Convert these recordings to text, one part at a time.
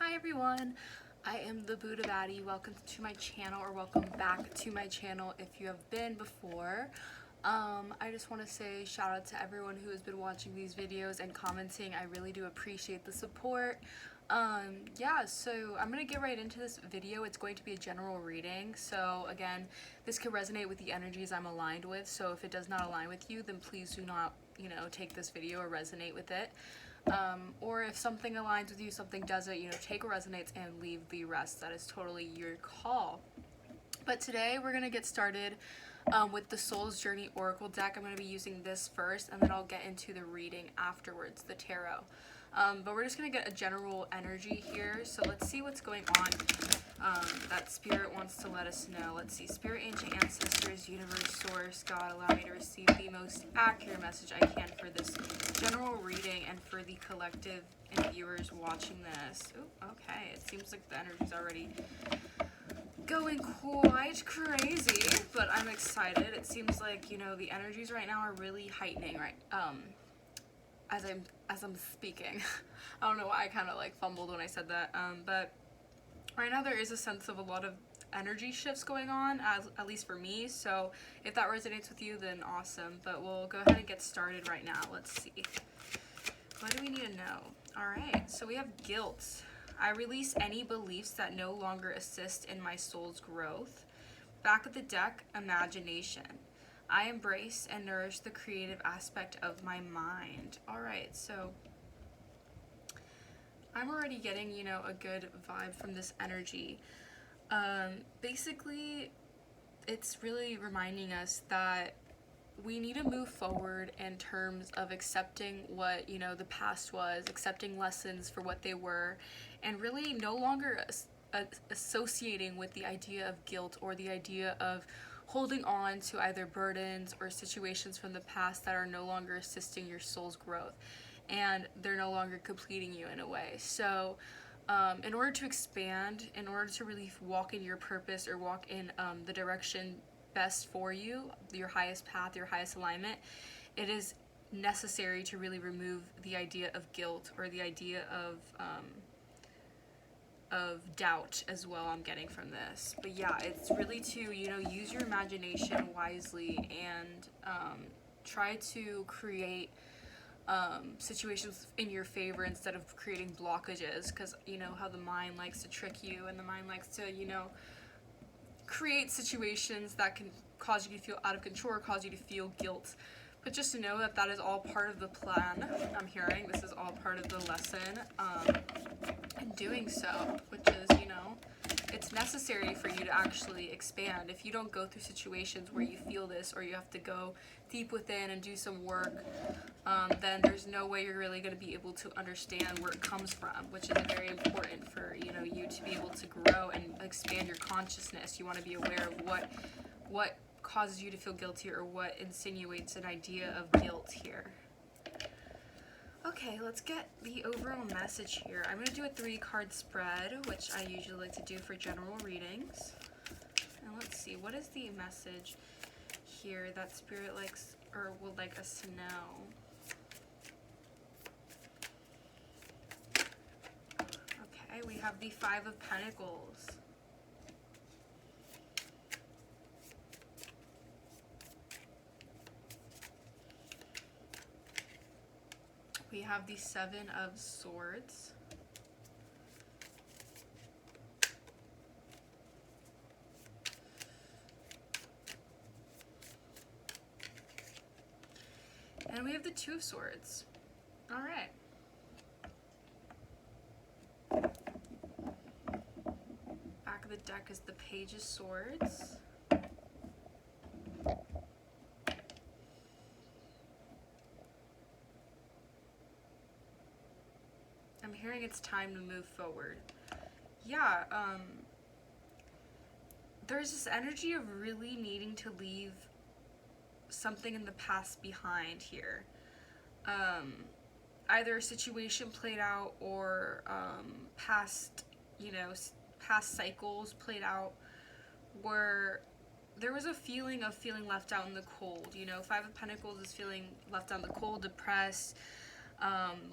Hi everyone, I am the Buddha Baddie. Welcome to my channel, or welcome back to my channel if you have been before. I just want to say shout out to everyone who has been watching these videos and commenting. I really do appreciate the support. Yeah, so I'm gonna get right into this video. It's going to be a general reading, so again, this could resonate with the energies I'm aligned with, so if it does not align with you, then please do not, take this video or resonate with it. Or if something aligns with you, something doesn't, take what resonates and leave the rest. That is totally your call. But today we're gonna get started with the Soul's Journey Oracle deck. I'm gonna be using this first, and then I'll get into the reading afterwards, the tarot. But we're just gonna get a general energy here. So let's see what's going on that Spirit wants to let us know. Let's see. Spirit, ancient ancestors, universe, source, God, allow me to receive the most accurate message I can for this general reading and for the collective and viewers watching this. Ooh, okay. It seems like the energy's already going quite crazy, but I'm excited. It seems like, the energies right now are really heightening, right? As I'm speaking. I don't know why I kind of like fumbled when I said that, but right now there is a sense of a lot of energy shifts going on, at least for me, so if that resonates with you, then awesome. But we'll go ahead and get started right now. Let's see. What do we need to know? Alright, so we have guilt. I release any beliefs that no longer assist in my soul's growth. Back of the deck, imagination. I embrace and nourish the creative aspect of my mind. Alright, so I'm already getting, a good vibe from this energy. Basically, it's really reminding us that we need to move forward in terms of accepting what, the past was, accepting lessons for what they were, and really no longer associating with the idea of guilt or the idea of holding on to either burdens or situations from the past that are no longer assisting your soul's growth, and they're no longer completing you in a way. So in order to expand, in order to really walk in your purpose or walk in the direction best for you, your highest path, your highest alignment, it is necessary to really remove the idea of guilt or the idea of doubt as well. I'm getting from this. But yeah, it's really to, use your imagination wisely and try to create situations in your favor instead of creating blockages, because you know how the mind likes to trick you, and the mind likes to, create situations that can cause you to feel out of control or cause you to feel guilt. But just to know that that is all part of the plan. I'm hearing this is all part of the lesson in doing so, which is, it's necessary for you to actually expand. If you don't go through situations where you feel this, or you have to go deep within and do some work, then there's no way you're really going to be able to understand where it comes from, which is very important for, you to be able to grow and expand your consciousness. You want to be aware of what causes you to feel guilty, or what insinuates an idea of guilt here. Okay, let's get the overall message here. I'm going to do a 3-card spread, which I usually like to do for general readings. And let's see, what is the message here that Spirit likes, or would like us to know? Okay, we have the 5 of Pentacles. We have the 7 of Swords. And we have the 2 of Swords. All right. Back of the deck is the Page of Swords. I'm hearing it's time to move forward. Yeah, there's this energy of really needing to leave something in the past behind here. Either a situation played out, or past cycles played out, where there was a feeling of feeling left out in the cold. 5 of Pentacles is feeling left out in the cold, depressed,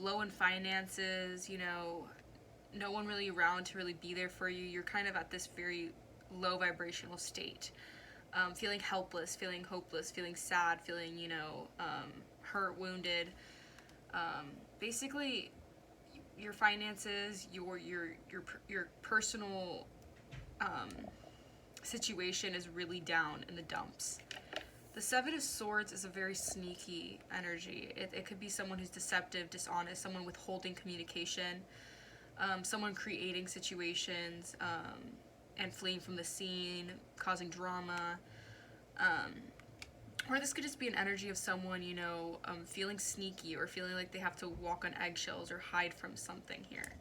low in finances, no one really around to really be there for you. You're kind of at this very low vibrational state, feeling helpless, feeling hopeless, feeling sad, feeling, hurt, wounded. Basically, your finances, your personal situation is really down in the dumps. The Seven of Swords is a very sneaky energy. It could be someone who's deceptive, dishonest, someone withholding communication, someone creating situations and fleeing from the scene, causing drama. Or this could just be an energy of someone, feeling sneaky or feeling like they have to walk on eggshells or hide from something here.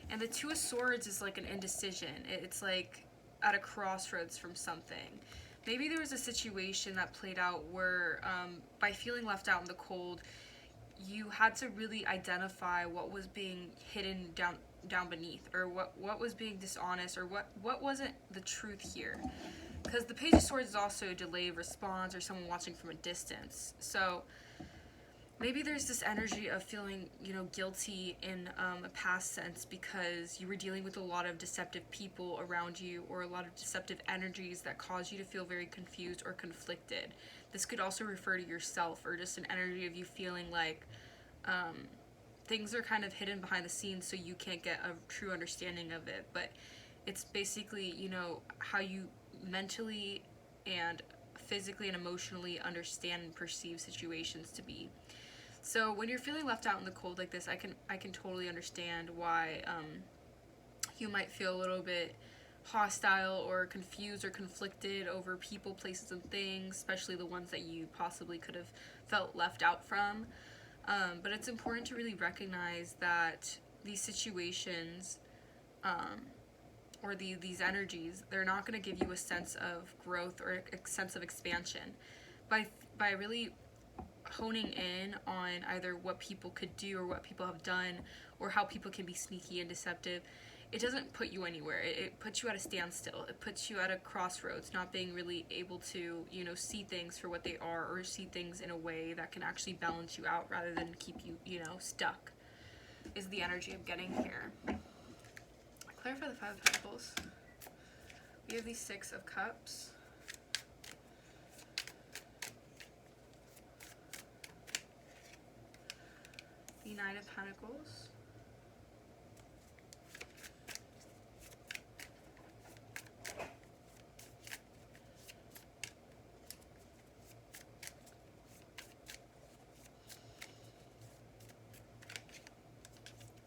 And the Two of Swords is like an indecision. It's like at a crossroads from something. Maybe there was a situation that played out where by feeling left out in the cold, you had to really identify what was being hidden down beneath, or what was being dishonest, or what wasn't the truth here. Because the Page of Swords is also a delayed response or someone watching from a distance. So maybe there's this energy of feeling, guilty in a past sense because you were dealing with a lot of deceptive people around you, or a lot of deceptive energies that cause you to feel very confused or conflicted. This could also refer to yourself, or just an energy of you feeling like things are kind of hidden behind the scenes so you can't get a true understanding of it. But it's basically, how you mentally and physically and emotionally understand and perceive situations to be. So when you're feeling left out in the cold like this, I can totally understand why you might feel a little bit hostile or confused or conflicted over people, places, and things, especially the ones that you possibly could have felt left out from. But it's important to really recognize that these situations or these energies, they're not going to give you a sense of growth or a sense of expansion. By really honing in on either what people could do or what people have done, or how people can be sneaky and deceptive, it doesn't put you anywhere. It puts you at a standstill. It puts you at a crossroads, not being really able to, see things for what they are, or see things in a way that can actually balance you out rather than keep you, stuck, is the energy I'm getting here. Clarify the Five of Pentacles. We have the Six of Cups. The Nine of Pentacles.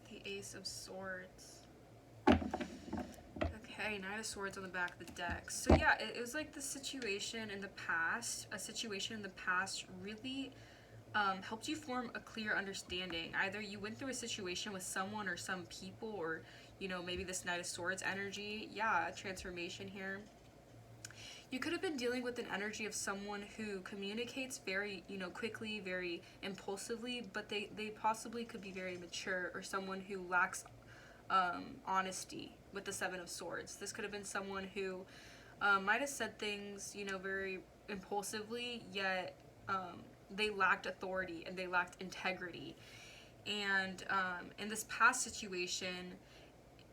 The Ace of Swords. Okay, Knight of Swords on the back of the deck. So yeah, it was like the situation in the past. A situation in the past really helped you form a clear understanding. Either you went through a situation with someone or some people, or, maybe this Knight of Swords energy. Yeah, transformation here. You could have been dealing with an energy of someone who communicates very, quickly, very impulsively, but they possibly could be very mature, or someone who lacks honesty with the Seven of Swords. This could have been someone who might have said things, very impulsively, yet they lacked authority and they lacked integrity. And in this past situation,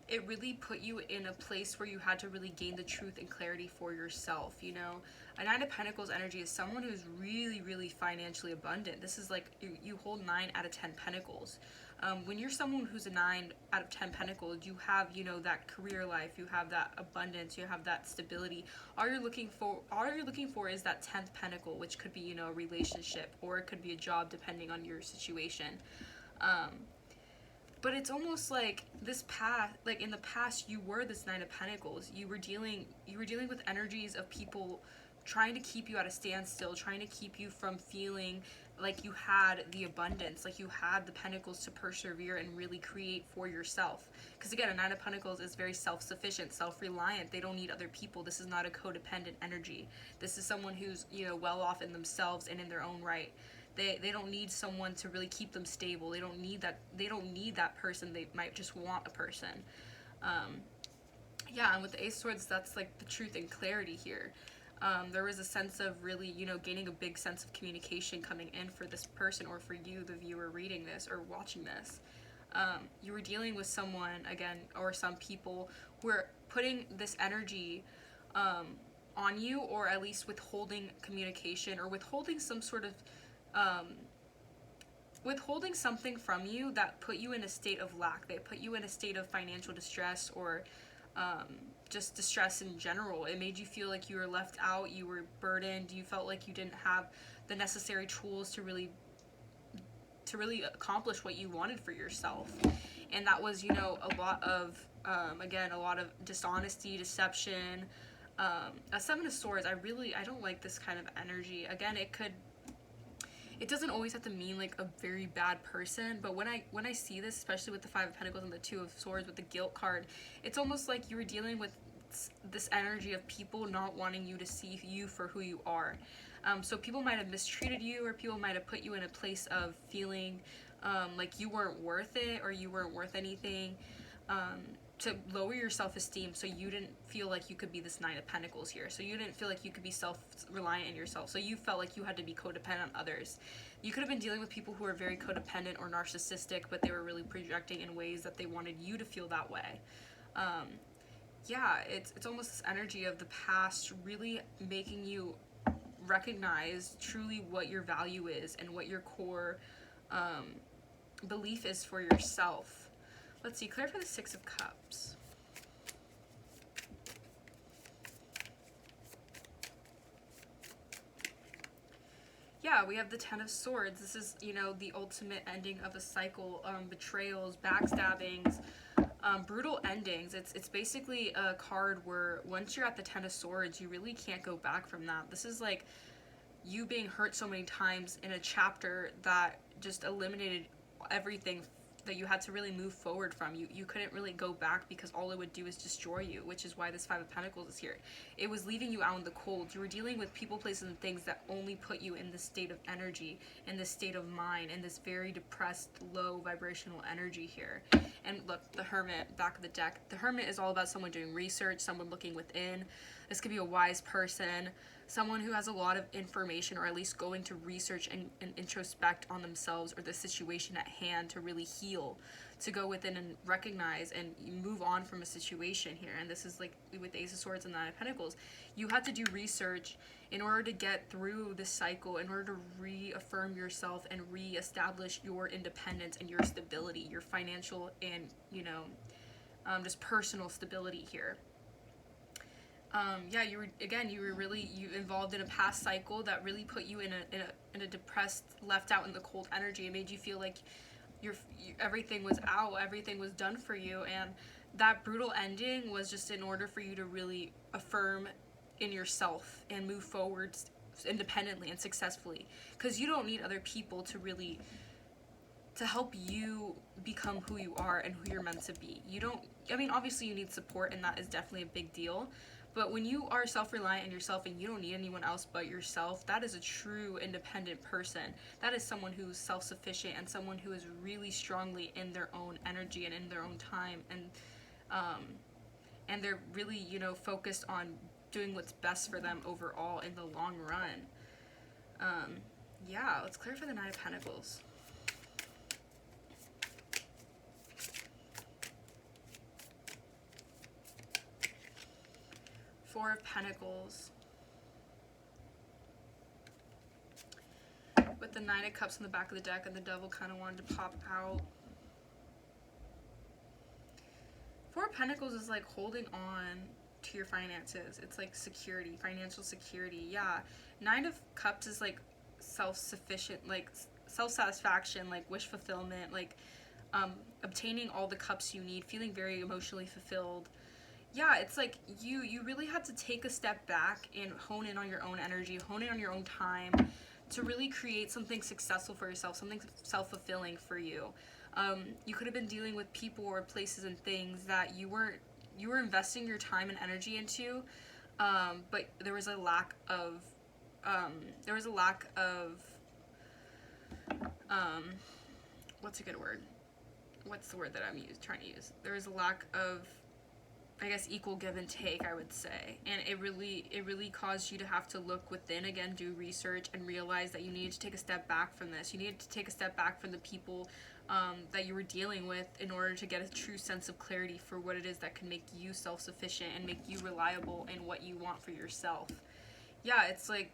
it really put you in a place where you had to really gain the truth and clarity for yourself. A Nine of Pentacles energy is someone who's really, really financially abundant. This is like you hold 9 out of 10 Pentacles. When you're someone who's a 9 out of 10 Pentacles, you have, that career life, you have that abundance, you have that stability. All you're looking for is that 10th Pentacle, which could be, a relationship, or it could be a job, depending on your situation. But it's almost like this past, like in the past, you were this Nine of Pentacles. You were dealing with energies of people trying to keep you at a standstill, trying to keep you from feeling like you had the abundance, like you had the pentacles to persevere and really create for yourself. Because again, a Nine of Pentacles is very self-sufficient, self-reliant. They don't need other people. This is not a codependent energy. This is someone who's, well off in themselves and in their own right. They don't need someone to really keep them stable. They don't need that person. They might just want a person. And with the Ace of Swords, that's like the truth and clarity here. There was a sense of really, gaining a big sense of communication coming in for this person, or for you, the viewer reading this or watching this. You were dealing with someone, again, or some people who were putting this energy on you, or at least withholding communication, or withholding some sort of withholding something from you that put you in a state of lack. They put you in a state of financial distress, or just distress in general. It made you feel like you were left out, you were burdened, you felt like you didn't have the necessary tools to really accomplish what you wanted for yourself. And that was, you know, a lot of again, a lot of dishonesty, deception. A Seven of Swords, I don't like this kind of energy. Again, it doesn't always have to mean like a very bad person, but when I see this, especially with the Five of Pentacles and the Two of Swords with the Guilt card, it's almost like you were dealing with this energy of people not wanting you to see you for who you are. So people might have mistreated you, or people might have put you in a place of feeling like you weren't worth it, or you weren't worth anything, to lower your self-esteem, so you didn't feel like you could be this Nine of Pentacles here. So you didn't feel like you could be self-reliant in yourself. So you felt like you had to be codependent on others. You could have been dealing with people who are very codependent or narcissistic, but they were really projecting in ways that they wanted you to feel that way. Yeah, it's almost this energy of the past really making you recognize truly what your value is and what your core belief is for yourself. Let's see, clear for the Six of Cups. Yeah, we have the Ten of Swords. This is, you know, the ultimate ending of a cycle. Betrayals, backstabbings, brutal endings. It's basically a card where once you're at the Ten of Swords, you really can't go back from that. This is like you being hurt so many times in a chapter that just eliminated everything that you had to really move forward from. You couldn't really go back, because all it would do is destroy you, which is why this Five of Pentacles is here. It was leaving you out in the cold. You were dealing with people, places, and things that only put you in this state of energy, in this state of mind, in this very depressed, low vibrational energy here. And look, the Hermit, back of the deck. The Hermit is all about someone doing research, someone looking within. This could be a wise person, someone who has a lot of information, or at least going to research and introspect on themselves or the situation at hand to really heal, to go within and recognize and move on from a situation here. And this is like with the Ace of Swords and the Nine of Pentacles. You have to do research in order to get through this cycle, in order to reaffirm yourself and reestablish your independence and your stability, your financial and, you know, just personal stability here. Yeah, you were really involved in a past cycle that really put you in a depressed, left out in the cold energy. It made you feel like everything was out, everything was done for you, and that brutal ending was just in order for you to really affirm in yourself and move forward independently and successfully, because you don't need other people to help you become who you are and who you're meant to be. Obviously you need support, and that is definitely a big deal. But when you are self-reliant in yourself and you don't need anyone else but yourself, that is a true independent person. That is someone who's self-sufficient and someone who is really strongly in their own energy and in their own time, and they're really, you know, focused on doing what's best for them overall in the long run. Yeah, let's clear for the Nine of Pentacles. Four of Pentacles. With the Nine of Cups in the back of the deck, and the Devil kind of wanted to pop out. Four of Pentacles is like holding on to your finances. It's like security, financial security. Yeah. Nine of Cups is like self-sufficient, like self-satisfaction, like wish fulfillment, like obtaining all the cups you need, feeling very emotionally fulfilled. Yeah, it's like you really have to take a step back and hone in on your own energy, hone in on your own time to really create something successful for yourself, something self-fulfilling for you. You could have been dealing with people or places and things that you were investing your time and energy into, but there was a lack of what's a good word? What's the word that I'm trying to use? There was a lack of, I guess, equal give and take, I would say. And it really caused you to have to look within again, do research, and realize that you needed to take a step back from this. You needed to take a step back from the people that you were dealing with in order to get a true sense of clarity for what it is that can make you self-sufficient and make you reliable in what you want for yourself. Yeah, it's like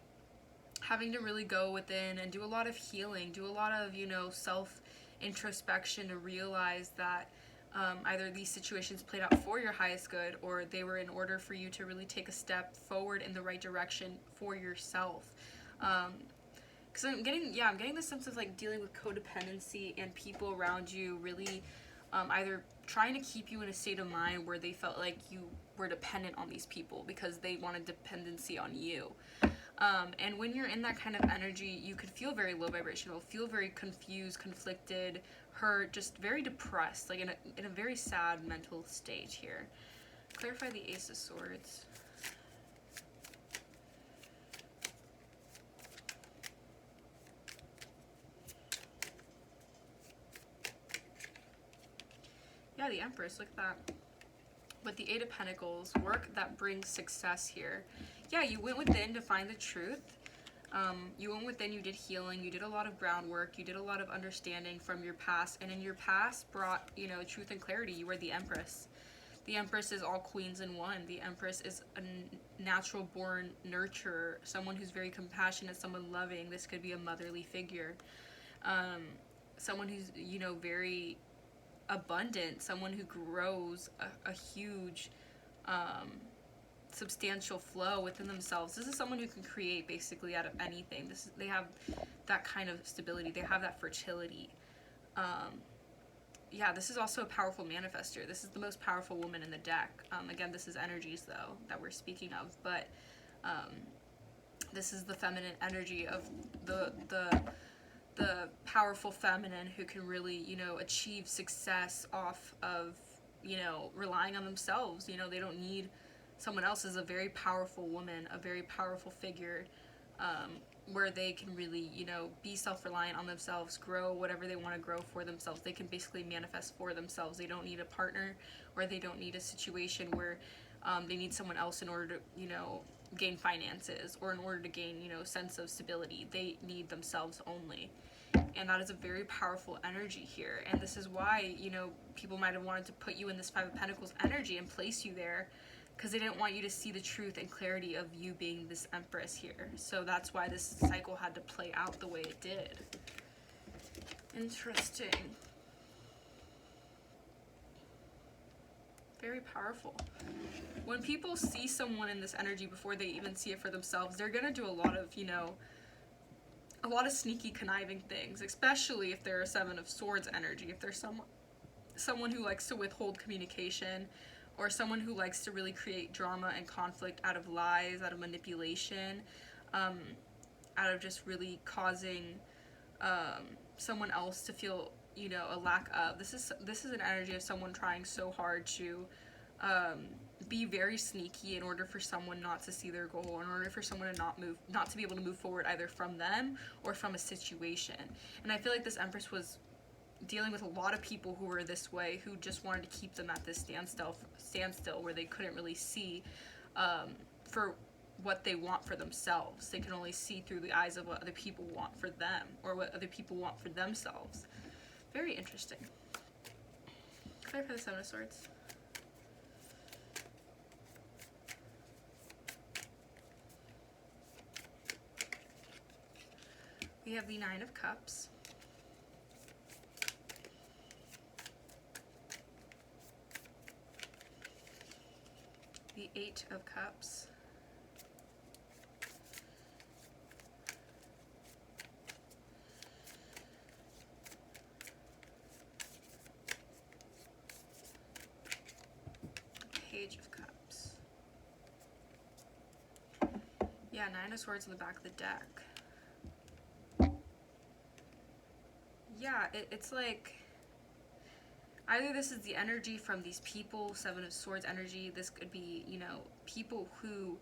having to really go within and do a lot of healing, do a lot of, self-introspection to realize that either these situations played out for your highest good, or they were in order for you to really take a step forward in the right direction for yourself. Because I'm getting the sense of like dealing with codependency and people around you really either trying to keep you in a state of mind where they felt like you were dependent on these people because they wanted dependency on you. And when you're in that kind of energy, you could feel very low vibrational, feel very confused, conflicted, hurt, just very depressed, like in a very sad mental state here. Clarify the Ace of Swords. Yeah, the Empress, look at that. With the Eight of Pentacles, work that brings success here. Yeah, you went within to find the truth. You went within, you did healing, you did a lot of groundwork, you did a lot of understanding from your past, and in your past brought, truth and clarity. You were the Empress. The Empress is all queens in one. The Empress is a natural born nurturer, someone who's very compassionate, someone loving. This could be a motherly figure. Someone who's, very abundant, someone who grows a huge substantial flow within themselves. This is someone who can create basically out of anything. They have that kind of stability, they have that fertility. Yeah, this is also a powerful manifester. This is the most powerful woman in the deck. Again, this is energies though that we're speaking of, but this is the feminine energy of the powerful feminine who can really, achieve success off of, relying on themselves. They don't need someone else. Is a very powerful woman, a very powerful figure, where they can really, be self-reliant on themselves, grow whatever they want to grow for themselves. They can basically manifest for themselves. They don't need a partner, or they don't need a situation where they need someone else in order to, gain finances, or in order to gain, sense of stability. They need themselves only. And that is a very powerful energy here. And this is why, people might have wanted to put you in this Five of Pentacles energy and place you there, because they didn't want you to see the truth and clarity of you being this Empress here. So that's why this cycle had to play out the way it did. Interesting. Very powerful. When people see someone in this energy before they even see it for themselves, they're gonna do a lot of, a lot of sneaky, conniving things, especially if they're a Seven of Swords energy. If there's someone who likes to withhold communication, or someone who likes to really create drama and conflict out of lies, out of manipulation, out of just really causing someone else to feel, a lack of. This is an energy of someone trying so hard to be very sneaky in order for someone not to see their goal, in order for someone to not to be able to move forward either from them or from a situation. And I feel like this Empress was dealing with a lot of people who were this way, who just wanted to keep them at this standstill where they couldn't really see for what they want for themselves. They can only see through the eyes of what other people want for them, or what other people want for themselves. Very interesting. Clarify the Seven of Swords. We have the Nine of Cups. The Eight of Cups. Page of Cups. Yeah, Nine of Swords on the back of the deck. Yeah, it's like either this is the energy from these people, Seven of Swords energy. This could be, people who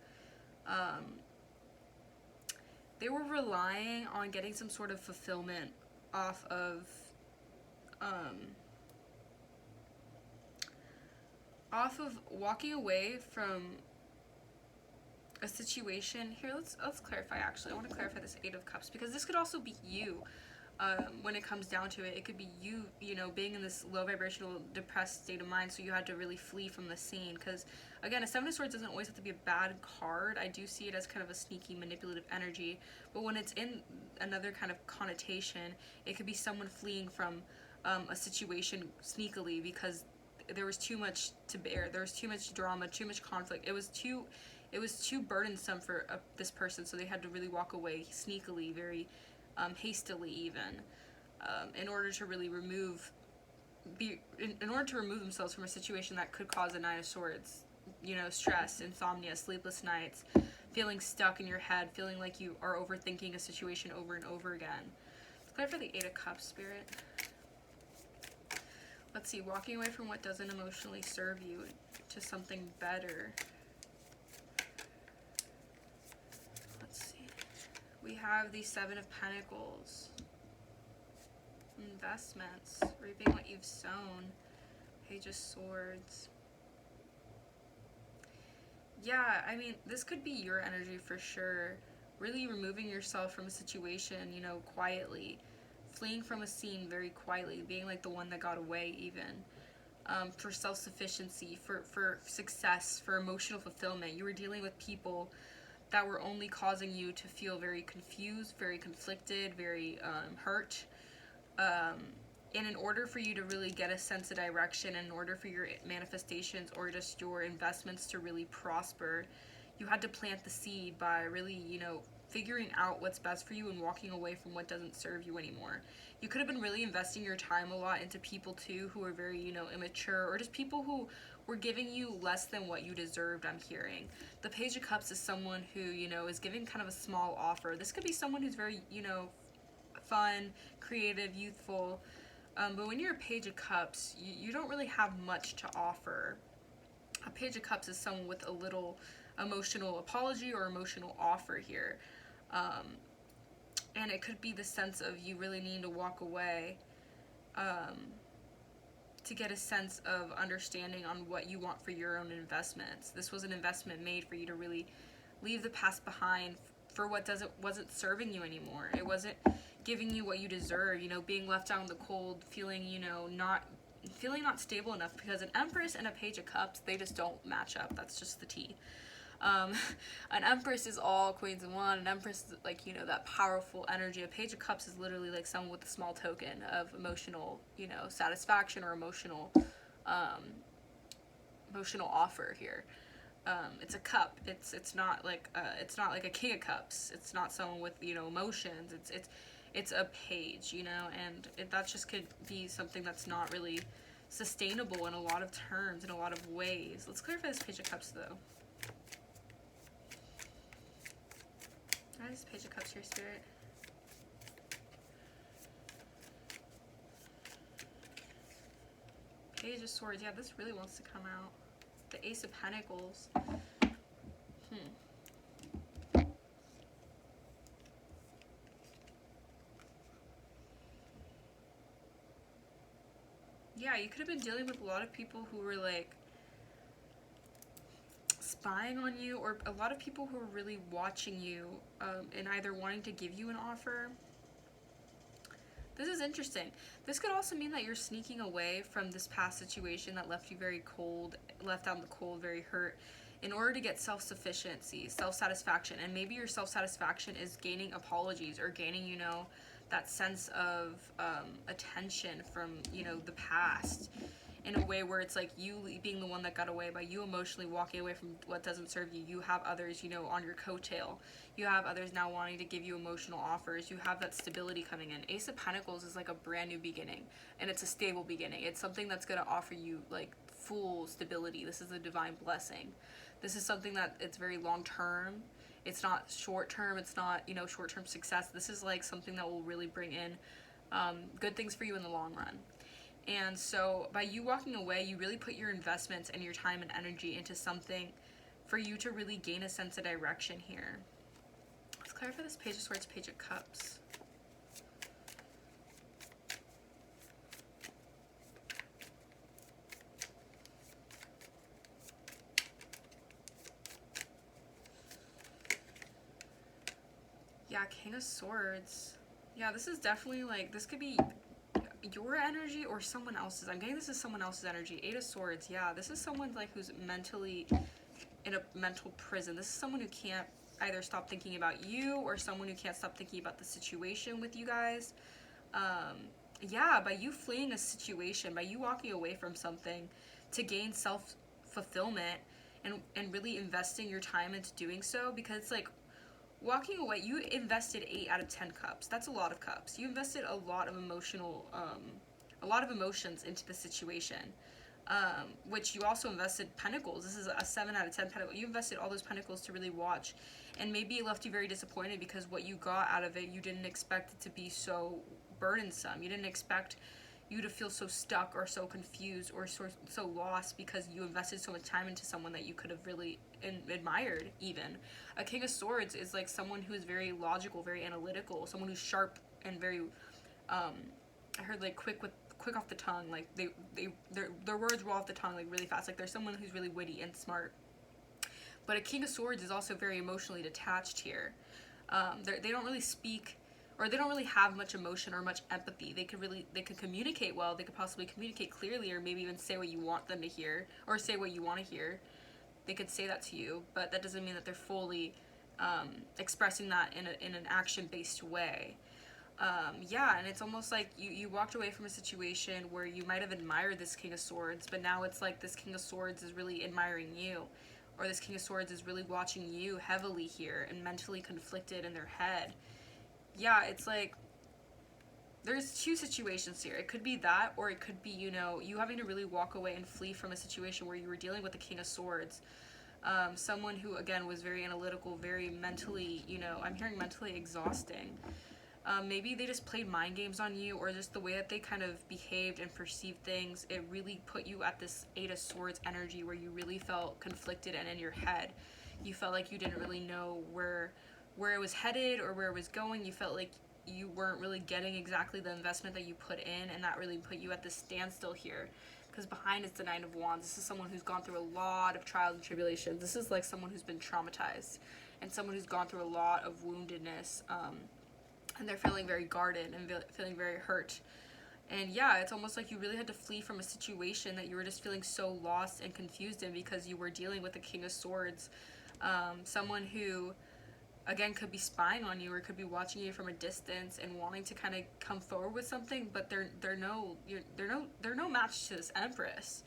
they were relying on getting some sort of fulfillment off of walking away from a situation. Here, let's clarify. Actually, I want to clarify this Eight of Cups, because this could also be you. when it comes down to it. It could be you, you know, being in this low vibrational, depressed state of mind, so you had to really flee from the scene. Because, again, a Seven of Swords doesn't always have to be a bad card. I do see it as kind of a sneaky, manipulative energy. But when it's in another kind of connotation, it could be someone fleeing from a situation sneakily because there was too much to bear. There was too much drama, too much conflict. It was too burdensome for this person, so they had to really walk away sneakily, very hastily even, in order to really in order to remove themselves from a situation that could cause a Nine of Swords. You know, stress, insomnia, sleepless nights, feeling stuck in your head, feeling like you are overthinking a situation over and over again. Let's clear for the Eight of Cups, Spirit. Let's see, walking away from what doesn't emotionally serve you to something better. Let's see. We have the Seven of Pentacles. Investments. Reaping what you've sown. Page of Swords. Yeah, I mean, this could be your energy for sure. Really removing yourself from a situation, you know, quietly. Fleeing from a scene very quietly. Being like the one that got away even. For self-sufficiency, for success, for emotional fulfillment. You were dealing with people that were only causing you to feel very confused, very conflicted, very hurt. And in order for you to really get a sense of direction, in order for your manifestations or just your investments to really prosper, you had to plant the seed by really, you know, figuring out what's best for you and walking away from what doesn't serve you anymore. You could have been really investing your time a lot into people too who are very, you know, immature, or just people who were giving you less than what you deserved, I'm hearing. The Page of Cups is someone who, you know, is giving kind of a small offer. This could be someone who's very, you know, fun, creative, youthful. But when you're a Page of Cups, you don't really have much to offer. A Page of Cups is someone with a little emotional apology or emotional offer here. And it could be the sense of you really needing to walk away to get a sense of understanding on what you want for your own investments. This was an investment made for you to really leave the past behind for what wasn't serving you anymore. It wasn't giving you what you deserve, you know, being left out in the cold, feeling, you know, not stable enough, because an Empress and a Page of Cups, they just don't match up. That's just the tea. An Empress is all queens in one. An Empress is like, you know, that powerful energy. A Page of Cups is literally like someone with a small token of emotional, you know, satisfaction or emotional offer here. It's a cup. It's not like a King of Cups. It's not someone with, you know, emotions. It's a page, you know, and that just could be something that's not really sustainable in a lot of terms, in a lot of ways. Let's clarify this Page of Cups, though. Why is Page of Cups here, Spirit? Page of Swords. Yeah, this really wants to come out. The Ace of Pentacles. Yeah, you could have been dealing with a lot of people who were like spying on you, or a lot of people who are really watching you and either wanting to give you an offer. This is interesting. This could also mean that you're sneaking away from this past situation that left you very cold, left out in the cold, very hurt, in order to get self-sufficiency, self-satisfaction. And maybe your self-satisfaction is gaining apologies or gaining, you know, that sense of attention from, you know, the past, in a way where it's like you being the one that got away, by you emotionally walking away from what doesn't serve you. You have others, you know, on your coattail. You have others now wanting to give you emotional offers. You have that stability coming in. Ace of Pentacles is like a brand new beginning, and it's a stable beginning. It's something that's going to offer you like full stability. This is a divine blessing. This is something that it's very long term. It's not short term. It's not, you know, short term success. This is like something that will really bring in good things for you in the long run. And so by you walking away, you really put your investments and your time and energy into something for you to really gain a sense of direction here. Let's clarify this Page of Swords, Page of Cups. Yeah, King of Swords. Yeah, this is definitely like, this could be your energy or someone else's. I'm getting this is someone else's energy. Eight of Swords, yeah. This is someone like who's mentally in a mental prison. This is someone who can't either stop thinking about you or someone who can't stop thinking about the situation with you guys. Yeah, by you fleeing a situation, by you walking away from something to gain self fulfillment and really investing your time into doing so, because it's like walking away, you invested 8 out of 10 cups. That's a lot of cups. You invested a lot of a lot of emotions into the situation. Which you also invested pentacles. This is a 7 out of 10 pentacle. You invested all those pentacles to really watch, and maybe it left you very disappointed because what you got out of it, you didn't expect it to be so burdensome. You didn't expect you to feel so stuck or so confused or so lost because you invested so much time into someone that you could have really admired. Even a King of Swords is like someone who is very logical, very analytical, someone who's sharp and very I heard like quick off the tongue. Like their words roll off the tongue like really fast. Like they're someone who's really witty and smart. But a King of Swords is also very emotionally detached here. They don't really speak, or they don't really have much emotion or much empathy. They could communicate well. They could possibly communicate clearly, or maybe even say what you want them to hear, or say what you want to hear. They could say that to you, but that doesn't mean that they're fully expressing that in an action-based way. Yeah, and it's almost like you walked away from a situation where you might have admired this King of Swords, but now it's like this King of Swords is really admiring you, or this King of Swords is really watching you heavily here and mentally conflicted in their head. Yeah, it's like there's two situations here. It could be that, or it could be, you having to really walk away and flee from a situation where you were dealing with the King of Swords. Someone who, again, was very analytical, very mentally, I'm hearing mentally exhausting. Maybe they just played mind games on you, or just the way that they kind of behaved and perceived things. It really put you at this Eight of Swords energy where you really felt conflicted and in your head. You felt like you didn't really know where it was headed or where it was going. You felt like you weren't really getting exactly the investment that you put in, and that really put you at this standstill here. Because behind it's the Nine of Wands. This is someone who's gone through a lot of trials and tribulations. This is like someone who's been traumatized and someone who's gone through a lot of woundedness. And they're feeling very guarded and feeling very hurt. And yeah, it's almost like you really had to flee from a situation that you were just feeling so lost and confused in because you were dealing with the King of Swords. Someone who, again, could be spying on you or could be watching you from a distance and wanting to kind of come forward with something, but they're no match to this Empress.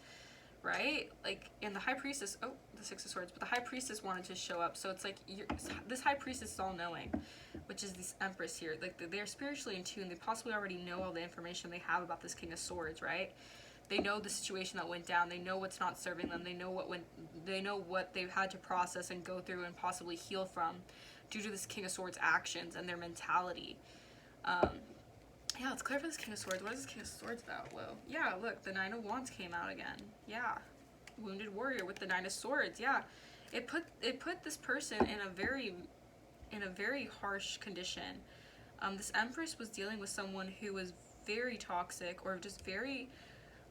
Right? Like, and the High Priestess, the Six of Swords, but the High Priestess wanted to show up. So it's like, this High Priestess is all knowing, which is this Empress here. Like, they're spiritually in tune. They possibly already know all the information they have about this King of Swords, right? They know the situation that went down. They know what's not serving them. They know what they've had to process and go through and possibly heal from due to this King of Swords actions and their mentality. Yeah, let's clear for this King of Swords. What is this King of Swords about? Whoa. Yeah, look, the Nine of Wands came out again. Yeah. Wounded warrior with the Nine of Swords. Yeah. It put this person in a very harsh condition. This Empress was dealing with someone who was very toxic or just very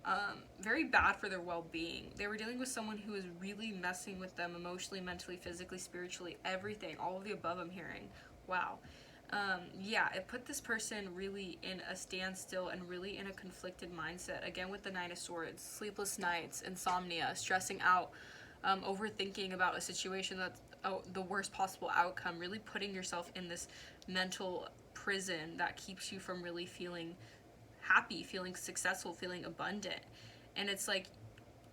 bad for their well-being. They were dealing with someone who was really messing with them emotionally, mentally, physically, spiritually, everything. All of the above I'm hearing. Wow. Yeah, it put this person really in a standstill and really in a conflicted mindset. Again, with the Nine of Swords, sleepless nights, insomnia, stressing out, overthinking about a situation that's the worst possible outcome, really putting yourself in this mental prison that keeps you from really feeling happy, feeling successful, feeling abundant. And it's like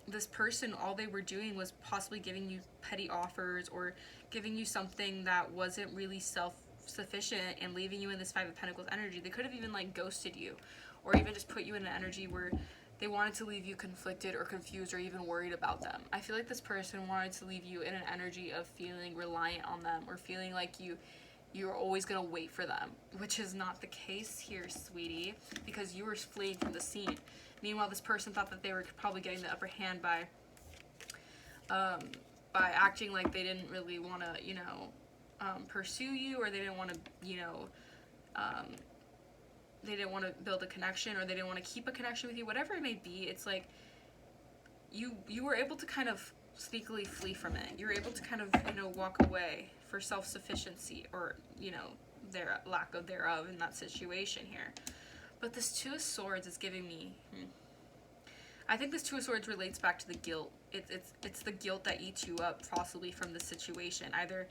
this person, all they were doing was possibly giving you petty offers or giving you something that wasn't really self-sufficient and leaving you in this Five of Pentacles energy. They could have even like ghosted you or even just put you in an energy where they wanted to leave you conflicted or confused or even worried about them. I feel like this person wanted to leave you in an energy of feeling reliant on them or feeling like you're always going to wait for them, which is not the case here, sweetie, because you were fleeing from the scene. Meanwhile, this person thought that they were probably getting the upper hand by acting like they didn't really want to, pursue you, or they didn't want to, they didn't want to build a connection, or they didn't want to keep a connection with you, whatever it may be. It's like you were able to kind of sneakily flee from it. You were able to kind of, walk away for self-sufficiency or, their lack of thereof in that situation here. But this Two of Swords is giving me, I think this Two of Swords relates back to the guilt. It's the guilt that eats you up, possibly from the situation. Either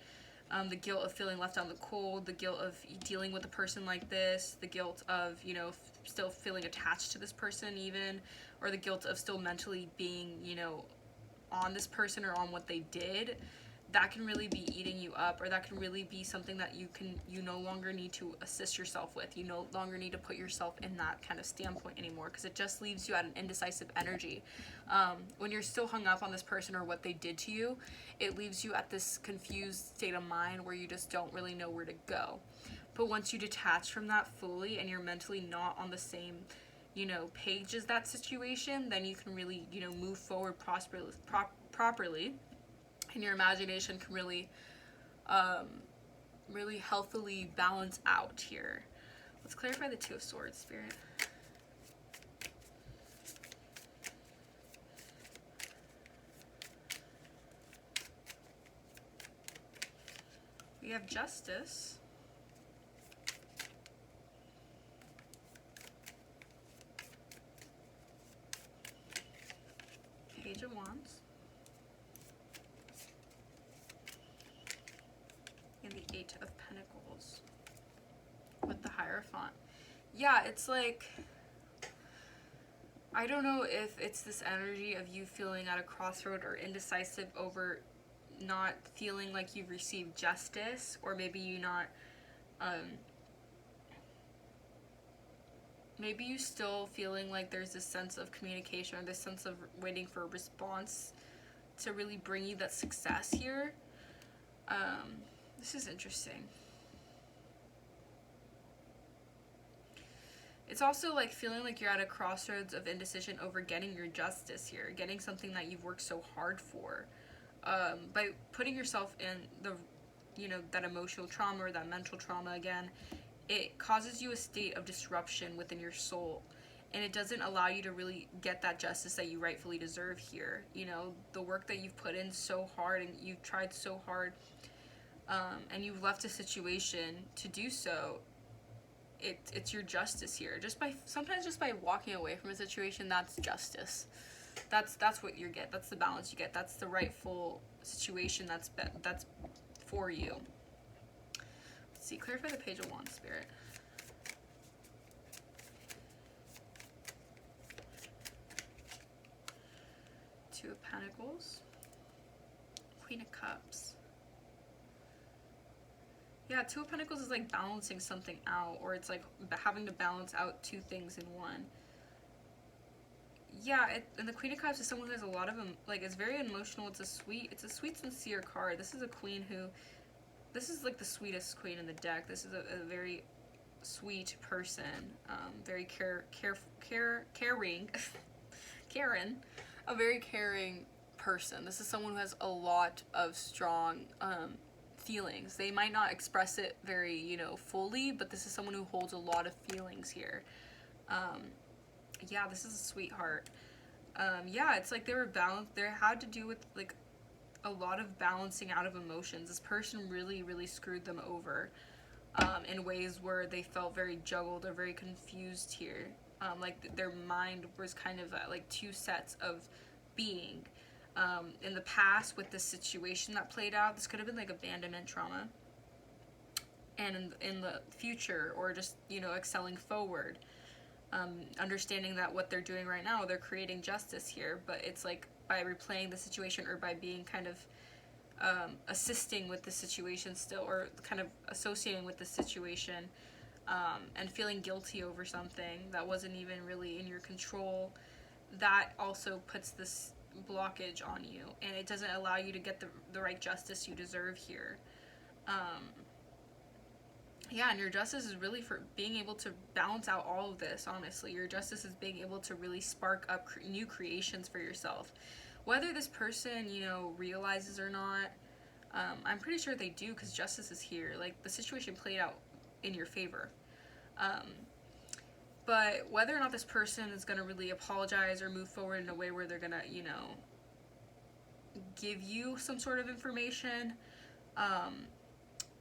the guilt of feeling left out in the cold, the guilt of dealing with a person like this, the guilt of, you know, still feeling attached to this person even, or the guilt of still mentally being, you know, on this person or on what they did. That can really be eating you up, or that can really be something that you no longer need to assist yourself with. You no longer need to put yourself in that kind of standpoint anymore, because it just leaves you at an indecisive energy. When you're still hung up on this person or what they did to you, it leaves you at this confused state of mind where you just don't really know where to go. But once you detach from that fully and you're mentally not on the same, you know, page as that situation, then you can really, you know, move forward properly. And your imagination can really, really healthily balance out here. Let's clarify the Two of Swords, Spirit. We have Justice. Page of Wands. And the Eight of Pentacles with the Hierophant. Yeah, it's like, I don't know if it's this energy of you feeling at a crossroad or indecisive over not feeling like you've received justice, or maybe you not, maybe you still feeling like there's this sense of communication or this sense of waiting for a response to really bring you that success here. This is interesting. It's also like feeling like you're at a crossroads of indecision over getting your justice here, getting something that you've worked so hard for. By putting yourself in the, you know, that emotional trauma or that mental trauma again, it causes you a state of disruption within your soul. And it doesn't allow you to really get that justice that you rightfully deserve here. You know, the work that you've put in so hard and you've tried so hard, and you've left a situation to do so, it's your justice here. Sometimes just by walking away from a situation, that's justice. That's what you get. That's the balance you get. That's the rightful situation that's for you. Let's see. Clarify the Page of Wands, Spirit. Two of Pentacles. Queen of Cups. Yeah, Two of Pentacles is like balancing something out, or it's like having to balance out two things in one. Yeah, and the Queen of Cups is someone who has a lot of, like, it's very emotional. It's a sweet, sincere card. This is a queen who, this is like the sweetest queen in the deck. This is a very sweet person, very caring, Karen, a very caring person. This is someone who has a lot of strong, feelings. They might not express it very, you know, fully, but this is someone who holds a lot of feelings here. Yeah, this is a sweetheart. Yeah, it's like they were balanced. They had to do with like a lot of balancing out of emotions. This person really, really screwed them over, in ways where they felt very juggled or very confused here. Like their mind was kind of like two sets of being. In the past with this situation that played out, this could have been like abandonment trauma. And in the future, or just, you know, excelling forward, understanding that what they're doing right now, they're creating justice here, but it's like by replaying the situation or by being kind of assisting with the situation still, or kind of associating with the situation, and feeling guilty over something that wasn't even really in your control, that also puts this blockage on you, and it doesn't allow you to get the right justice you deserve here. Yeah, and your justice is really for being able to balance out all of this, honestly. Your justice is being able to really spark up new creations for yourself. Whether this person, you know, realizes or not, I'm pretty sure they do, because justice is here. Like, the situation played out in your favor. But whether or not this person is going to really apologize or move forward in a way where they're going to, you know, give you some sort of information,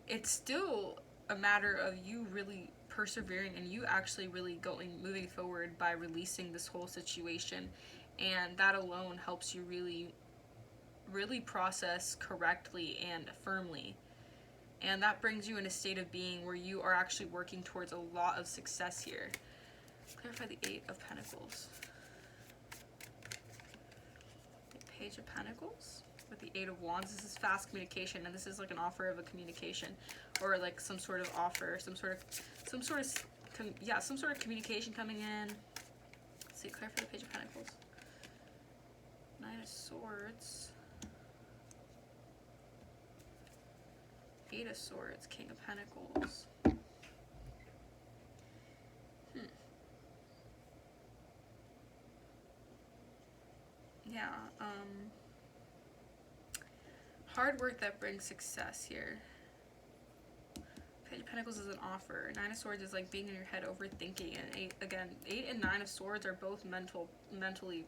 it's still a matter of you really persevering and you actually really moving forward by releasing this whole situation, and that alone helps you really process correctly and firmly. And that brings you in a state of being where you are actually working towards a lot of success here. Clarify the Eight of Pentacles. The Page of Pentacles with the Eight of Wands. This is fast communication, and this is like an offer of a communication, or like some sort of offer, some sort of communication coming in. Let's see, clarify the Page of Pentacles. Nine of Swords. Eight of Swords, King of Pentacles. Yeah, hard work that brings success here. Page of Pentacles is an offer. Nine of Swords is like being in your head, overthinking. And Eight and Nine of Swords are both mentally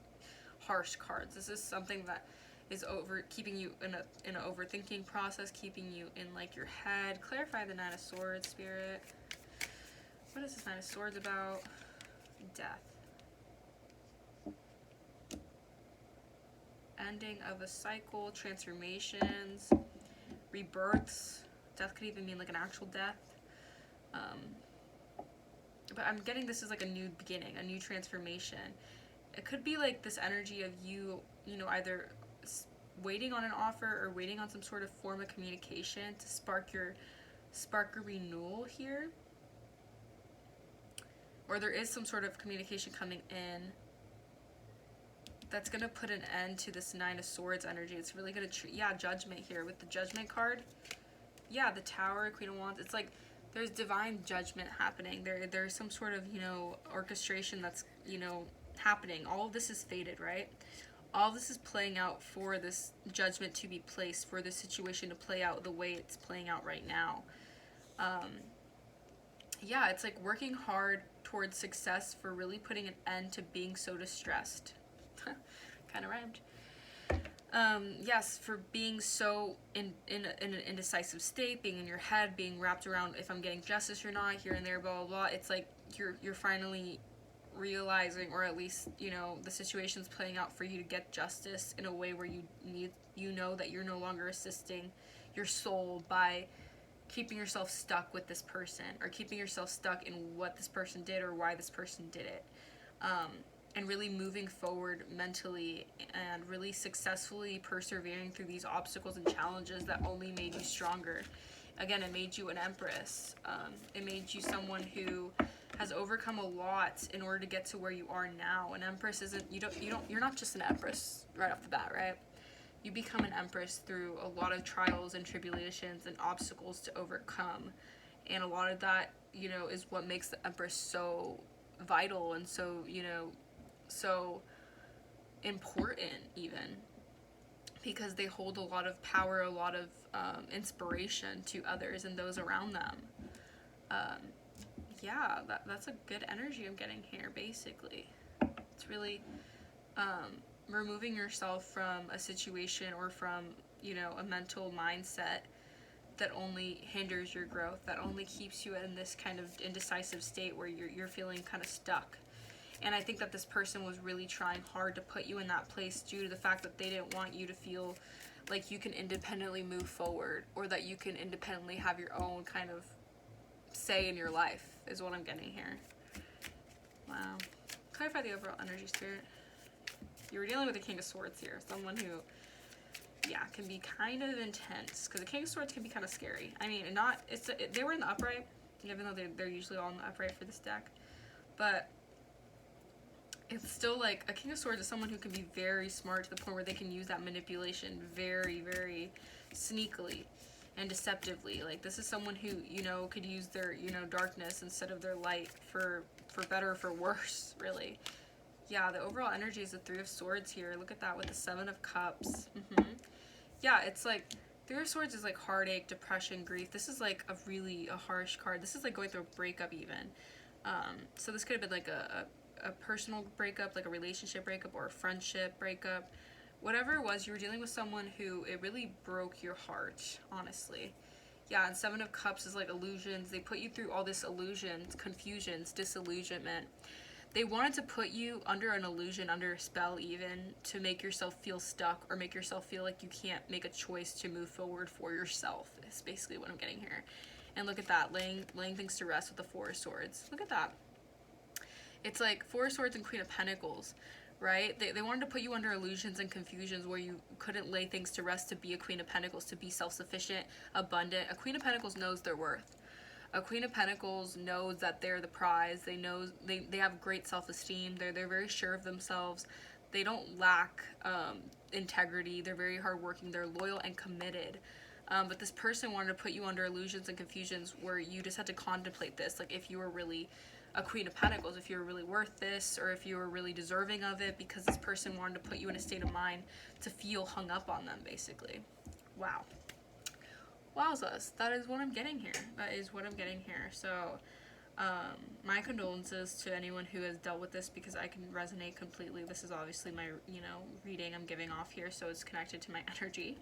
harsh cards. This is something that is keeping you in an overthinking process, keeping you in like your head. Clarify the Nine of Swords, Spirit. What is this Nine of Swords about? Death. Ending of a cycle, transformations, rebirths. Death could even mean like an actual death. But I'm getting this is like a new beginning, a new transformation. It could be like this energy of you know, either waiting on an offer or waiting on some sort of form of communication to spark a renewal here. Or there is some sort of communication coming in that's going to put an end to this Nine of Swords energy. It's really going to Judgment here with the Judgment card. Yeah, the Tower, Queen of Wands. It's like there's divine judgment happening. There's some sort of, you know, orchestration that's, you know, happening. All of this is fated, right? All of this is playing out for this judgment to be placed, for this situation to play out the way it's playing out right now. Yeah, it's like working hard towards success for really putting an end to being so distressed. Kind of rhymed. Yes, for being so in an indecisive state, being in your head, being wrapped around if I'm getting justice or not, here and there, blah blah blah. It's like you're finally realizing, or at least, you know, the situation's playing out for you to get justice in a way where you know that you're no longer assisting your soul by keeping yourself stuck with this person, or keeping yourself stuck in what this person did or why this person did it. And really moving forward mentally and really successfully persevering through these obstacles and challenges that only made you stronger. Again, it made you an Empress. It made you someone who has overcome a lot in order to get to where you are now. An Empress isn't, you're not just an Empress right off the bat, right? You become an Empress through a lot of trials and tribulations and obstacles to overcome. And a lot of that, you know, is what makes the Empress so vital and so, you know, so important even, because they hold a lot of power, a lot of inspiration to others and those around them. Yeah, that's a good energy I'm getting here, basically. It's really removing yourself from a situation or from, you know, a mental mindset that only hinders your growth, that only keeps you in this kind of indecisive state where you're feeling kind of stuck. And I think that this person was really trying hard to put you in that place due to the fact that they didn't want you to feel like you can independently move forward, or that you can independently have your own kind of say in your life, is what I'm getting here. Wow. Clarify the overall energy, Spirit. You were dealing with the King of Swords here. Someone who, yeah, can be kind of intense. Because the King of Swords can be kind of scary. I mean, they were in the upright, even though they're usually all in the upright for this deck. But it's still like a King of Swords is someone who can be very smart to the point where they can use that manipulation very, very sneakily and deceptively. Like, this is someone who, you know, could use their, you know, darkness instead of their light for better or for worse, really. Yeah, the overall energy is the Three of Swords here. Look at that with the Seven of Cups. Yeah, it's like Three of Swords is like heartache, depression, grief. This is like a harsh card. This is like going through a breakup even. So this could have been like a personal breakup, like a relationship breakup or a friendship breakup. Whatever it was, you were dealing with someone who, it really broke your heart, honestly. Yeah, and Seven of Cups is like illusions. They put you through all this illusions, confusions, disillusionment. They wanted to put you under an illusion, under a spell even, to make yourself feel stuck or make yourself feel like you can't make a choice to move forward for yourself. Is basically what I'm getting here. And look at that, laying things to rest with the Four of Swords. Look at that. It's like Four of Swords and Queen of Pentacles, right? They wanted to put you under illusions and confusions where you couldn't lay things to rest to be a Queen of Pentacles, to be self-sufficient, abundant. A Queen of Pentacles knows their worth. A Queen of Pentacles knows that they're the prize. They know they have great self-esteem. They're very sure of themselves. They don't lack integrity. They're very hardworking. They're loyal and committed. But this person wanted to put you under illusions and confusions where you just had to contemplate this, like if you were really a Queen of Pentacles, if you were really worth this, or if you were really deserving of it, because this person wanted to put you in a state of mind to feel hung up on them, basically. Wow. Wowzers. That is what I'm getting here. That is what I'm getting here. So, my condolences to anyone who has dealt with this, because I can resonate completely. This is obviously my, reading I'm giving off here, so it's connected to my energy.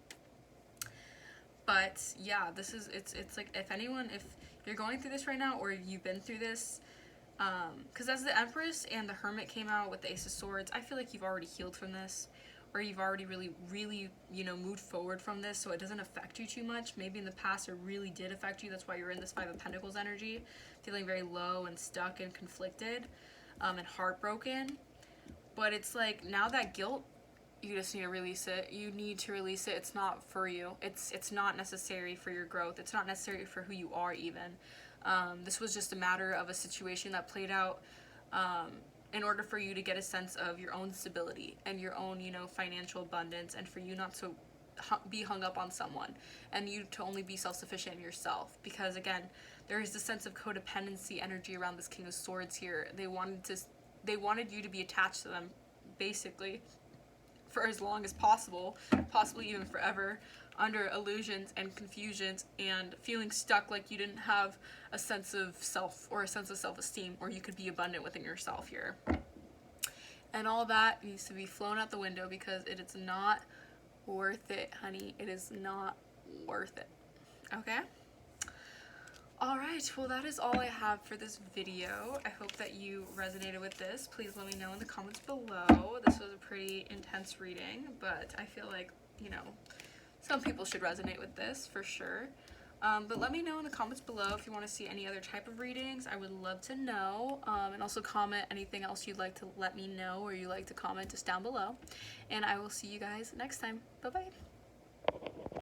But yeah, this is, it's like, if you're going through this right now, or you've been through this, because as the Empress and the Hermit came out with the Ace of Swords, I feel like you've already healed from this, or you've already really, moved forward from this, so it doesn't affect you too much. Maybe in the past it really did affect you. That's why you're in this Five of Pentacles energy, feeling very low and stuck and conflicted, and heartbroken. But it's like, now that guilt, you just need to release it. You need to release it. It's not for you. It's not necessary for your growth. It's not necessary for who you are even. This was just a matter of a situation that played out in order for you to get a sense of your own stability and your own, financial abundance, and for you not to be hung up on someone, and you to only be self-sufficient in yourself. Because again, there is this sense of codependency energy around this King of Swords here. They wanted you to be attached to them, basically, for as long as possible, possibly even forever, under illusions and confusions, and feeling stuck like you didn't have a sense of self or a sense of self-esteem, or you could be abundant within yourself here. And all that needs to be flown out the window, because it is not worth it, honey. It is not worth it. Okay? Alright, well that is all I have for this video. I hope that you resonated with this. Please let me know in the comments below. This was a pretty intense reading, but I feel like, some people should resonate with this for sure. But let me know in the comments below if you want to see any other type of readings. I would love to know. And also comment anything else you'd like to let me know, or you like to comment just down below. And I will see you guys next time. Bye-bye.